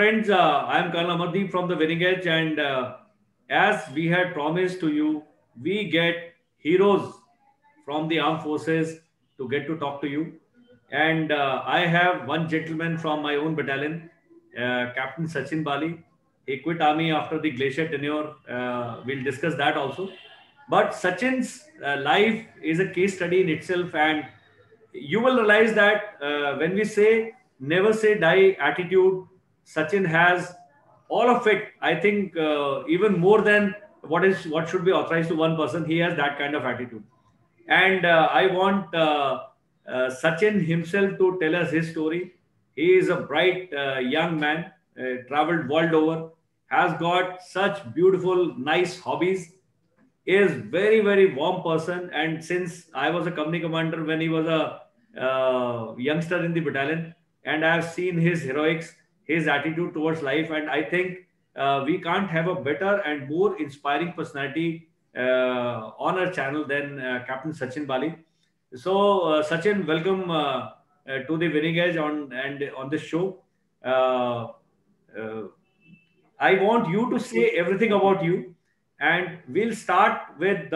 friends, I am Karl Amardeep from the Winning Edge, and as we had promised to you, we get heroes from the armed forces to get to talk to you. And I have one gentleman from my own battalion, Captain Sachin Bali. He quit army after the glacier tenure. We'll discuss that also. But Sachin's life is a case study in itself, and you will realize that when we say never say die attitude, Sachin has all of it. I think even more than what should be authorized to one person, he has that kind of attitude. And I want Sachin himself to tell us his story. He is a bright young man, traveled world over, has got such beautiful, nice hobbies, is very very warm person. And since I was a company commander when he was a youngster in the battalion, and I have seen his heroics, his attitude towards life, and I think we can't have a better and more inspiring personality on our channel than Captain Sachin Bali. So Sachin, welcome to the Winning Edge on this show. uh, uh, I want you to say everything about you, and we'll start with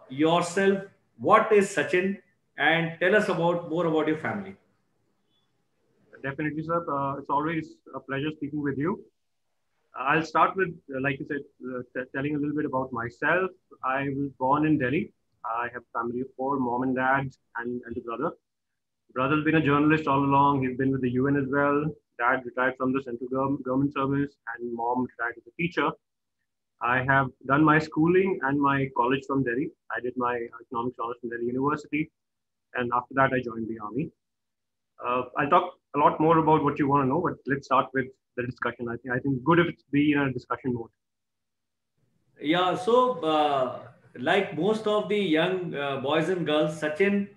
yourself. What is Sachin, and tell us about more about your family. Definitely, sir. It's always a pleasure speaking with you. I'll start with, like you said, telling a little bit about myself. I was born in Delhi. I have a family of four, mom and dad, and a brother. Brother's been a journalist all along. He's been with the UN as well. Dad retired from the central government service, and mom retired as a teacher. I have done my schooling and my college from Delhi. I did my economics honors from Delhi University, and after that, I joined the army. I'll talk a lot more about what you want to know, but let's start with the discussion. I think good if it's be in a discussion mode. Yeah, so like most of the young boys and girls, Sachin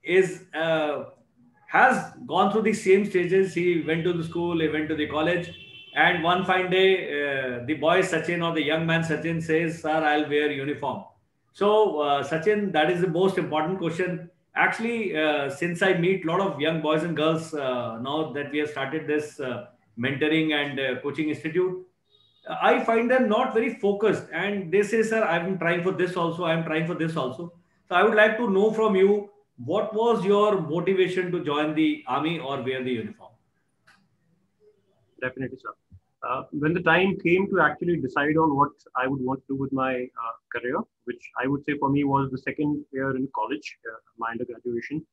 is has gone through the same stages. He went to the school, he went to the college, and one fine day, the boy Sachin or the young man Sachin says, "Sir, I'll wear uniform." So, Sachin, that is the most important question. Actually, since I meet a lot of young boys and girls now that we have started this mentoring and coaching institute, I find them not very focused, and they say, "Sir, I'm trying for this also. I'm trying for this also." So, I would like to know from you, what was your motivation to join the army or wear the uniform? Definitely, sir. When the time came to actually decide on what I would want to do with my career, which I would say for me was the second year in college, my undergraduation,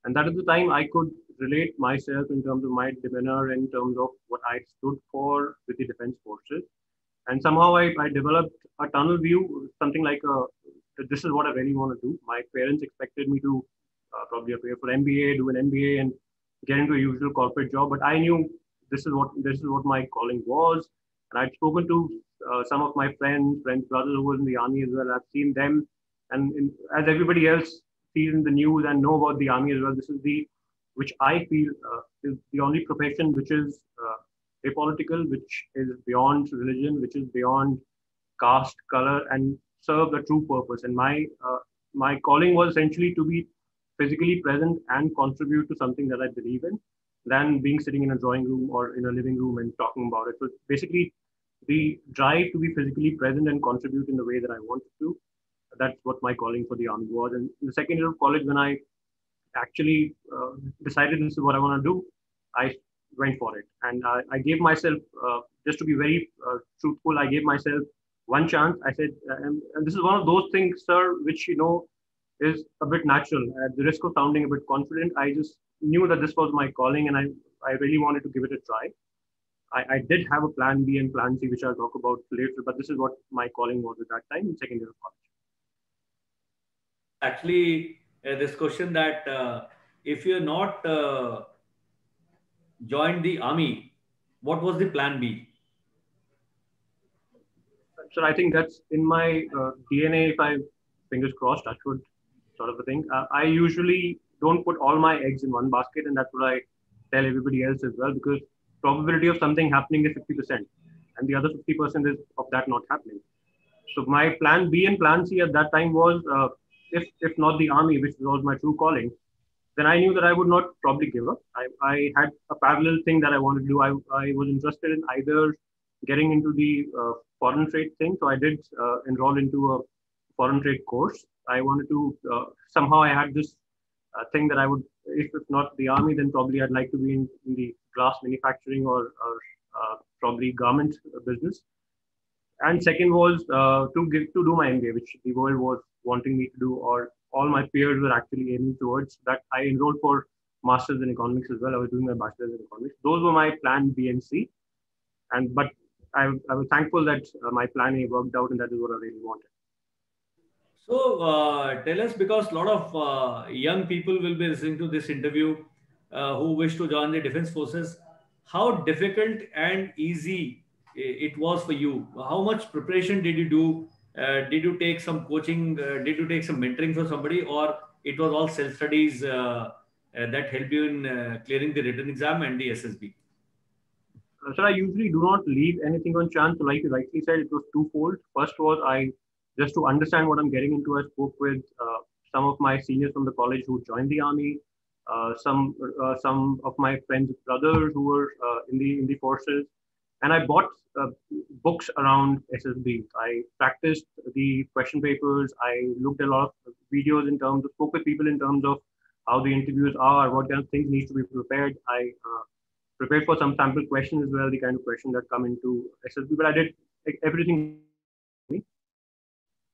and that is the time I could relate myself in terms of my demeanor, in terms of what I stood for with the defense forces. And somehow I developed a tunnel view, something like this is what I really want to do. My parents expected me to probably apply for MBA, do an MBA, and get into a usual corporate job. But I knew this is what my calling was, and I'd spoken to some of my friends, brothers who were in the army as well. I've seen them, and as everybody else sees in the news and know about the army as well. This is the which I feel is the only profession which is apolitical, which is beyond religion, which is beyond caste, color, and serve the true purpose. And my calling was essentially to be physically present and contribute to something that I believe in, than being sitting in a drawing room or in a living room and talking about it. So basically, the drive to be physically present and contribute in the way that I wanted to. That's what my calling for the army was. And in the second year of college, when I actually decided this is what I want to do, I went for it. And I gave myself, just to be very truthful, I gave myself one chance. I said, and this is one of those things, sir, which, is a bit natural. At the risk of sounding a bit confident, I just knew that this was my calling, and I really wanted to give it a try. I did have a plan B and plan C, which I'll talk about later, but this is what my calling was at that time in second year of college. Actually, this question that if you're not joined the army, what was the plan B? So I think that's in my DNA. If I fingers crossed, that would sort of a thing. I usually don't put all my eggs in one basket, and that's what I tell everybody else as well. Because probability of something happening is 50%, and the other 50% is of that not happening. So my plan B and plan C at that time was, if not the army, which was my true calling, then I knew that I would not probably give up. I had a parallel thing that I wanted to do. I was interested in either getting into the foreign trade thing. So I did enroll into a foreign trade course. I wanted to, somehow I had this thing that I would, if not the army, then probably I'd like to be in the glass manufacturing or probably garment business. And second was to do my MBA, which the world was wanting me to do, or all my peers were actually aiming towards. That I enrolled for masters in economics as well. I was doing my bachelor's in economics. Those were my plan B and C. And but I was thankful that my plan A worked out, and that is what I really wanted. So tell us, because a lot of young people will be listening to this interview who wish to join the defense forces, how difficult and easy it was for you? How much preparation did you do? Did you take some coaching? Did you take some mentoring for somebody, or it was all self studies that helped you in clearing the written exam and the SSB? So I usually do not leave anything on chance. So like you rightly said, it was twofold. First was I, just to understand what I'm getting into, I spoke with some of my seniors from the college who joined the army, some of my friends' brothers who were in the forces, and I bought books around SSB. I practiced the question papers. I looked at a lot of videos in terms of, spoke with people in terms of how the interviews are, what kind of things need to be prepared. I prepared for some sample questions as well, the kind of questions that come into SSB. But I did everything.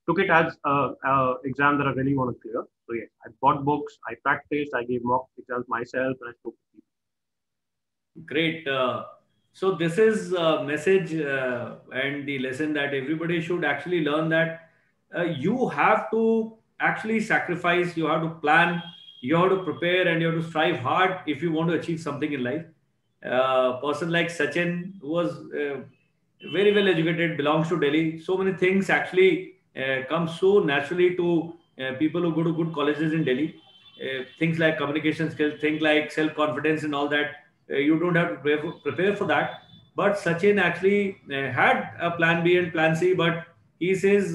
Took it as a exam that I really want to clear. So yes, I bought books, I practiced, I gave mock exams myself, and I spoke to people. Great. So this is a message and the lesson that everybody should actually learn, that you have to actually sacrifice, you have to plan, you have to prepare, and you have to strive hard if you want to achieve something in life. A person like Sachin, who was very well educated, belongs to Delhi. So many things actually come so naturally to people who go to good colleges in Delhi. Things like communication skills, things like self-confidence and all that. You don't have to prepare for that. But Sachin actually had a plan B and plan C, but he says,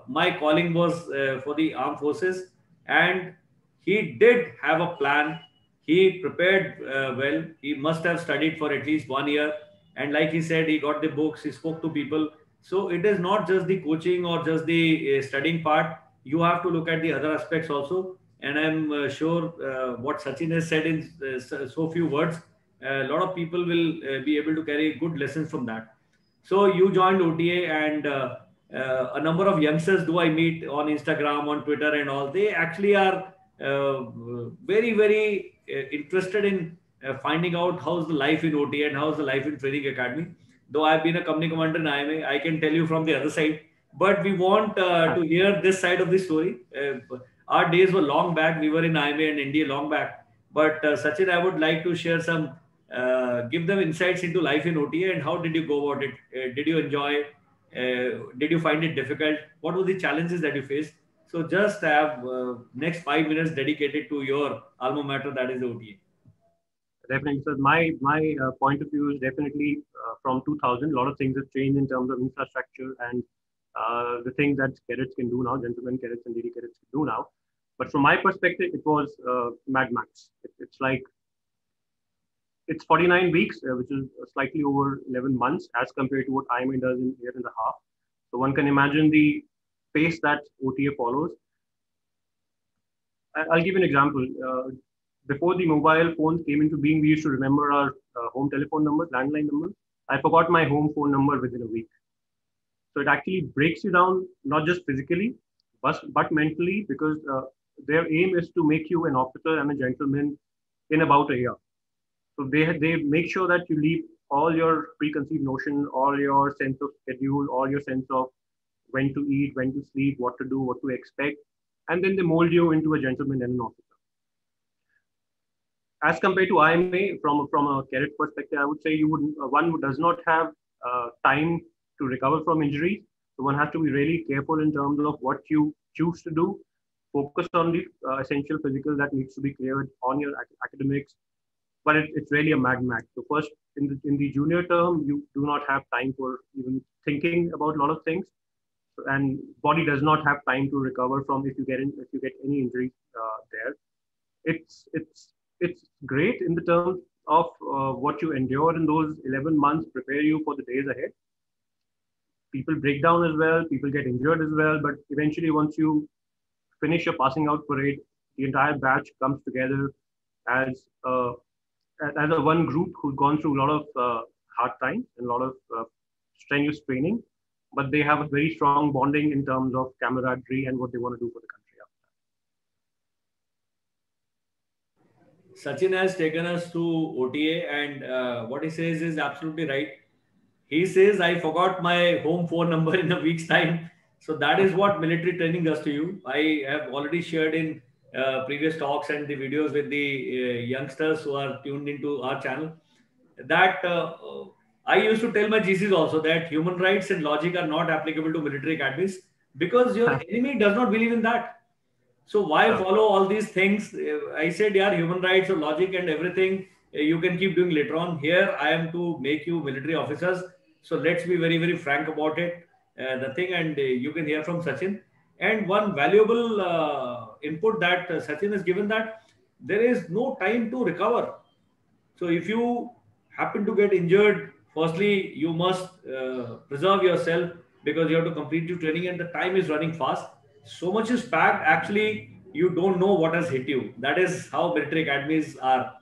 my calling was for the armed forces, and he did have a plan. He prepared well. He must have studied for at least 1 year. And like he said, he got the books, he spoke to people. So it is not just the coaching or just the studying part. You have to look at the other aspects also. And I'm sure what Sachin has said in so few words, a lot of people will be able to carry good lessons from that. So you joined OTA, and a number of youngsters do I meet on Instagram, on Twitter, and all. They actually are very, very interested in finding out how's the life in OTA and how's the life in training academy. Though I've been a company commander in IMA, I can tell you from the other side. But we want to hear this side of the story. Our days were long back. We were in IMA and India long back. But Sachin, I would like to share some, give them insights into life in OTA, and how did you go about it? Did you enjoy? Did you find it difficult? What were the challenges that you faced? So just have next 5 minutes dedicated to your alma mater, that is OTA. Definitely. So my point of view is definitely from 2000. A lot of things have changed in terms of infrastructure and the things that cadets can do now, gentlemen cadets and lady cadets can do now. But from my perspective, it was Mad Max. It's like, it's 49 weeks, which is slightly over 11 months as compared to what IMA does in a year and a half. So one can imagine the pace that OTA follows. I'll give you an example. Before the mobile phones came into being, we used to remember our home telephone numbers, landline numbers. I forgot my home phone number within a week. So it actually breaks you down, not just physically, but mentally, because their aim is to make you an officer and a gentleman in about a year. So they make sure that you leave all your preconceived notion, all your sense of schedule, all your sense of when to eat, when to sleep, what to do, what to expect, and then they mold you into a gentleman and an officer. As compared to IMA, from a cadet perspective, I would say one does not have time to recover from injuries. So one has to be really careful in terms of what you choose to do. Focus on the essential physical that needs to be cleared on your academics. But it's really a Mad Max. So first, in the junior term, you do not have time for even thinking about a lot of things, and body does not have time to recover from if you get any injury there. it's great in the terms of what you endure in those 11 months prepare you for the days ahead. People break down as well, people get injured as well, but eventually once you finish your passing out parade, the entire batch comes together as as a one group who's gone through a lot of hard times and a lot of strenuous training, but they have a very strong bonding in terms of camaraderie and what they want to do for the country. Sachin has taken us to OTA, and what he says is absolutely right. He says, I forgot my home phone number in a week's time. So that is what military training does to you. I have already shared in previous talks and the videos with the youngsters who are tuned into our channel that I used to tell my GCs also that human rights and logic are not applicable to military academies because your enemy does not believe in that. So why follow all these things? I said, yeah, human rights or logic and everything you can keep doing later on. Here, I am to make you military officers. So let's be very, very frank about it. The thing, and you can hear from Sachin. And one valuable input that Sachin has given that there is no time to recover. So if you happen to get injured, firstly, you must preserve yourself because you have to complete your training and the time is running fast. So much is packed, actually, you don't know what has hit you. That is how military academies are.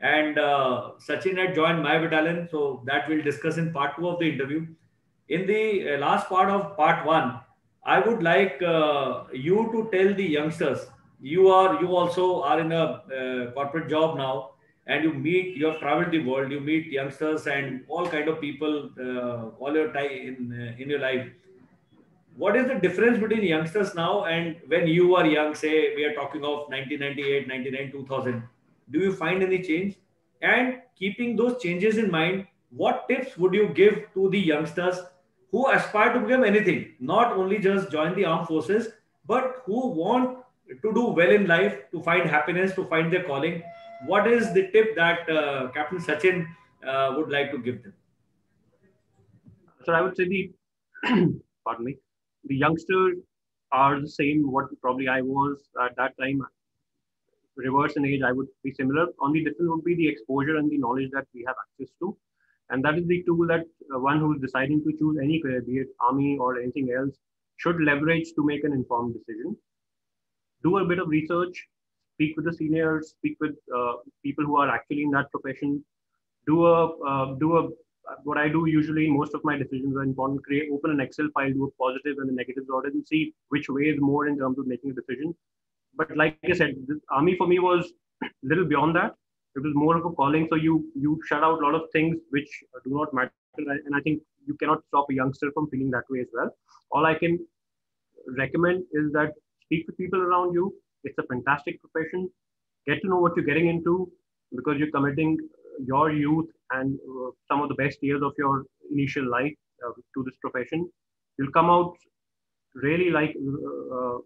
And Sachin had joined my battalion, so that we'll discuss in part 2 of the interview. In the last part of part 1, I would like you to tell the youngsters. You also are in a corporate job now, and you have traveled the world. You meet youngsters and all kind of people all your time in your life. What is the difference between youngsters now and when you were young? Say we are talking of 1998, 99, 2000. Do you find any change? And keeping those changes in mind, what tips would you give to the youngsters who aspire to become anything, not only just join the armed forces, but who want to do well in life, to find happiness, to find their calling? What is the tip that Captain Sachin would like to give them? So I would say pardon me, the youngsters are the same what probably I was at that time. Reverse in age, I would be similar. Only difference would be the exposure and the knowledge that we have access to. And that is the tool that one who is deciding to choose any career, be it army or anything else, should leverage to make an informed decision. Do a bit of research, speak with the seniors, speak with people who are actually in that profession. What I do usually, most of my decisions are important. Open an Excel file, do a positive and a negatives order, and see which way is more in terms of making a decision. But like I said, this army for me was a little beyond that. It was more of a calling. So you shut out a lot of things which do not matter. And I think you cannot stop a youngster from feeling that way as well. All I can recommend is that speak with people around you. It's a fantastic profession. Get to know what you're getting into because you're committing your youth and some of the best years of your initial life to this profession. You'll come out really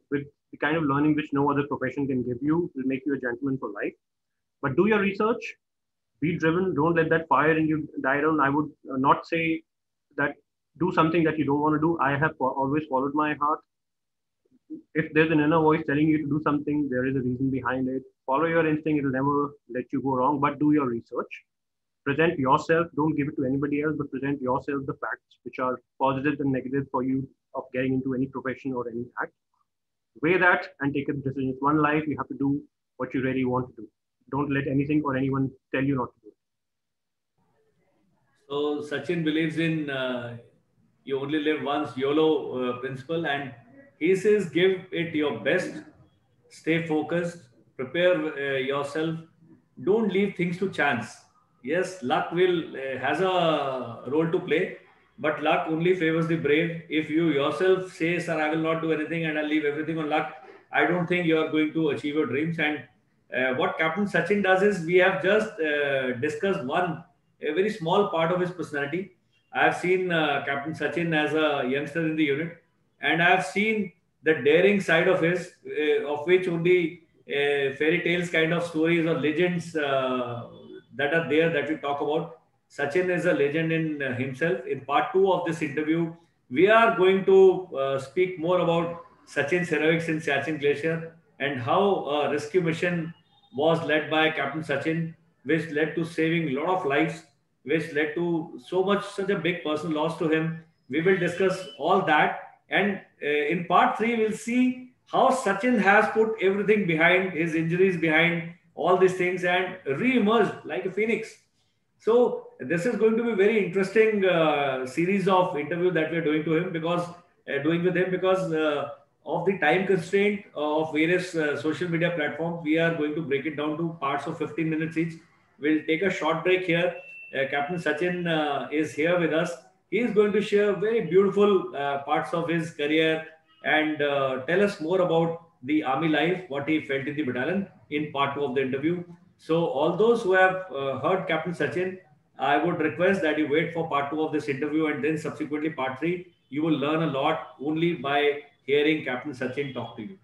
with the kind of learning which no other profession can give you. Will make you a gentleman for life. But do your research, be driven, don't let that fire in you die down. I would not say that do something that you don't want to do. I have always followed my heart. If there's an inner voice telling you to do something, there is a reason behind it. Follow your instinct, it'll never let you go wrong, but do your research. Present yourself, don't give it to anybody else, but present yourself the facts which are positives and negatives for you of getting into any profession or any act. Weigh that and take a decision. It's one life, you have to do what you really want to do. Don't let anything or anyone tell you not to do it. So Sachin believes in you only live once YOLO principle, and he says give it your best, stay focused, prepare yourself, don't leave things to chance. Yes, luck will has a role to play, but luck only favors the brave. If you yourself say, "Sir, I will not do anything and I'll leave everything on luck," I don't think you are going to achieve your dreams. And what Captain Sachin does is we have just discussed a very small part of his personality. I have seen Captain Sachin as a youngster in the unit, and I have seen the daring side of his, of which only fairy tales kind of stories or legends that are there that we talk about. Sachin is a legend in himself. In part 2 of this interview, we are going to speak more about Sachin's heroics in Siachen Glacier and how a rescue mission was led by Captain Sachin, which led to saving a lot of lives, which led to so much, such a big personal loss to him. We will discuss all that. And in part three, we'll see how Sachin has put everything behind, his injuries behind, all these things, and re-emerged like a phoenix. So this is going to be very interesting series of interview that we're doing to him because doing with him because of the time constraint of various social media platforms. We are going to break it down to parts of 15 minutes each. We'll take a short break here. Captain Sachin is here with us. He is going to share very beautiful parts of his career and tell us more about the army life, what he felt in the battalion in part two of the interview. So, all those who have heard Captain Sachin, I would request that you wait for part two of this interview and then subsequently part three. You will learn a lot only by hearing Captain Sachin talk to you.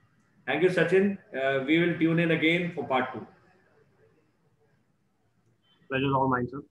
Thank you, Sachin. We will tune in again for part two. Pleasure all mine, sir.